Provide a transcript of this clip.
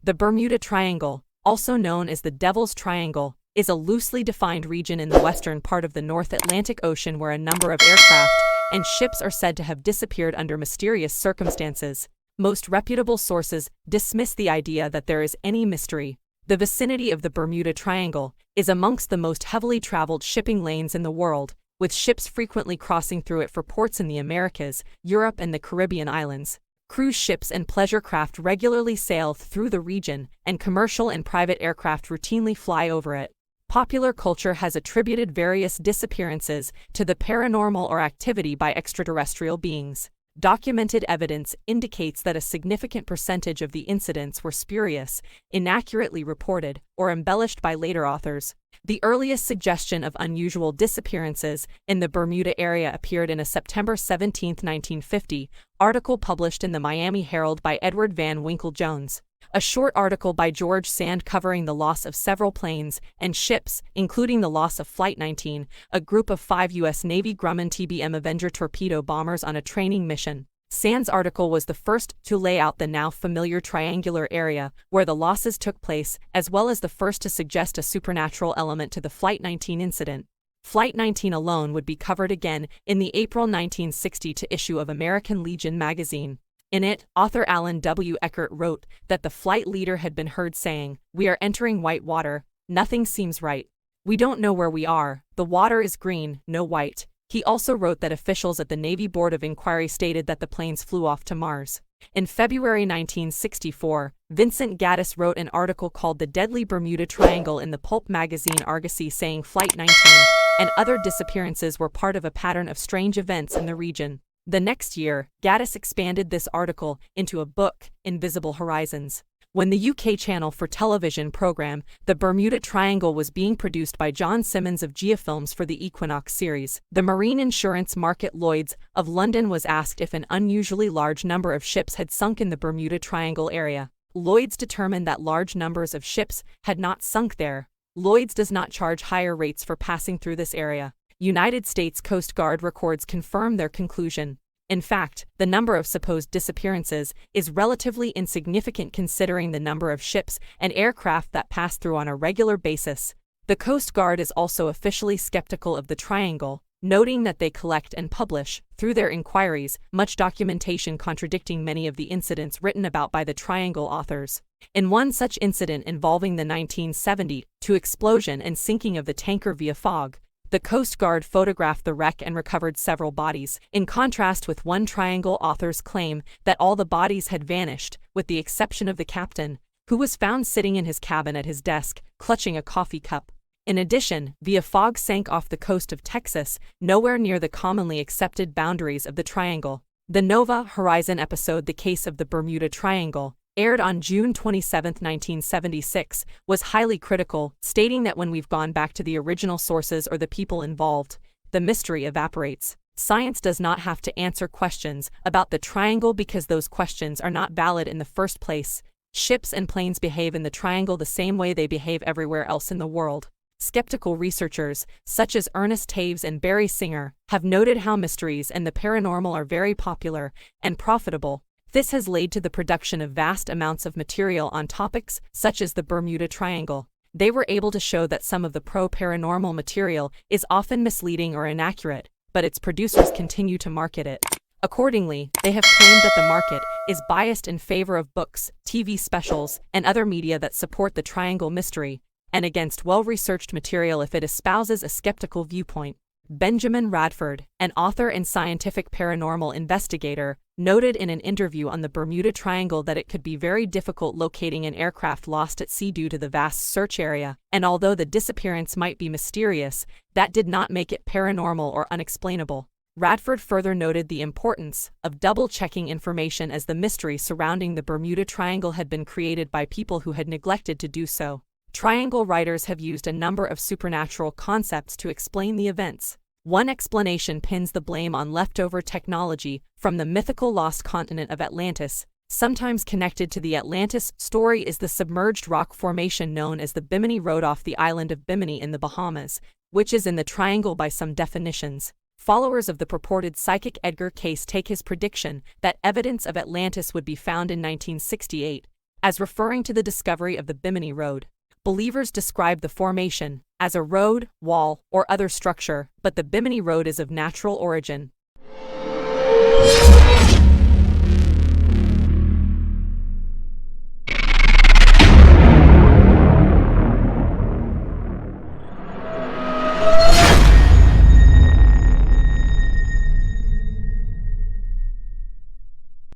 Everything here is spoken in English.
The Bermuda Triangle, also known as the Devil's Triangle, is a loosely defined region in the western part of the North Atlantic Ocean where a number of aircraft and ships are said to have disappeared under mysterious circumstances. Most reputable sources dismiss the idea that there is any mystery. The vicinity of the Bermuda Triangle is amongst the most heavily traveled shipping lanes in the world, with ships frequently crossing through it for ports in the Americas, Europe, and the Caribbean islands. Cruise ships and pleasure craft regularly sail through the region, and commercial and private aircraft routinely fly over it. Popular culture has attributed various disappearances to the paranormal or activity by extraterrestrial beings. Documented evidence indicates that a significant percentage of the incidents were spurious, inaccurately reported, or embellished by later authors. The earliest suggestion of unusual disappearances in the Bermuda area appeared in a September 17, 1950, article published in the Miami Herald by Edward Van Winkle Jones. A short article by George Sand covering the loss of several planes and ships, including the loss of Flight 19, a group of 5 U.S. Navy Grumman TBM Avenger torpedo bombers on a training mission. Sand's article was the first to lay out the now familiar triangular area where the losses took place, as well as the first to suggest a supernatural element to the Flight 19 incident. Flight 19 alone would be covered again in the April 1960 issue of American Legion magazine. In it, author Alan W. Eckert wrote that the flight leader had been heard saying, "We are entering white water. Nothing seems right. We don't know where we are. The water is green, no white." He also wrote that officials at the Navy Board of Inquiry stated that the planes flew off to Mars. In February 1964, Vincent Gaddis wrote an article called The Deadly Bermuda Triangle in the pulp magazine Argosy, saying Flight 19 and other disappearances were part of a pattern of strange events in the region. The next year, Gaddis expanded this article into a book, Invisible Horizons. When the UK channel for television program The Bermuda Triangle was being produced by John Simmons of Geofilms for the Equinox series, the marine insurance market Lloyd's of London was asked if an unusually large number of ships had sunk in the Bermuda Triangle area. Lloyd's determined that large numbers of ships had not sunk there. Lloyd's does not charge higher rates for passing through this area. United States Coast Guard records confirm their conclusion. In fact, the number of supposed disappearances is relatively insignificant considering the number of ships and aircraft that pass through on a regular basis. The Coast Guard is also officially skeptical of the triangle, noting that they collect and publish, through their inquiries, much documentation contradicting many of the incidents written about by the triangle authors. In one such incident involving the 1972 explosion and sinking of the tanker via fog, the Coast Guard photographed the wreck and recovered several bodies, in contrast with one triangle author's claim that all the bodies had vanished, with the exception of the captain, who was found sitting in his cabin at his desk, clutching a coffee cup. In addition, via fog sank off the coast of Texas, nowhere near the commonly accepted boundaries of the triangle. The Nova Horizon episode The Case of the Bermuda Triangle, aired on June 27, 1976, was highly critical, stating that when we've gone back to the original sources or the people involved, the mystery evaporates. Science does not have to answer questions about the triangle because those questions are not valid in the first place. Ships and planes behave in the triangle the same way they behave everywhere else in the world. Skeptical researchers, such as Ernest Taves and Barry Singer, have noted how mysteries and the paranormal are very popular and profitable. This has led to the production of vast amounts of material on topics such as the Bermuda Triangle. They were able to show that some of the pro-paranormal material is often misleading or inaccurate, but its producers continue to market it. Accordingly, they have claimed that the market is biased in favor of books, TV specials, and other media that support the triangle mystery, and against well-researched material if it espouses a skeptical viewpoint. Benjamin Radford, an author and scientific paranormal investigator, noted in an interview on the Bermuda Triangle that it could be very difficult locating an aircraft lost at sea due to the vast search area, and although the disappearance might be mysterious, that did not make it paranormal or unexplainable. Radford further noted the importance of double-checking information as the mystery surrounding the Bermuda Triangle had been created by people who had neglected to do so. Triangle writers have used a number of supernatural concepts to explain the events. One explanation pins the blame on leftover technology from the mythical lost continent of Atlantis. Sometimes connected to the Atlantis story is the submerged rock formation known as the Bimini Road off the island of Bimini in the Bahamas, which is in the triangle by some definitions. Followers of the purported psychic Edgar Cayce take his prediction that evidence of Atlantis would be found in 1968 as referring to the discovery of the Bimini Road. Believers describe the formation as a road, wall, or other structure, but the Bimini Road is of natural origin,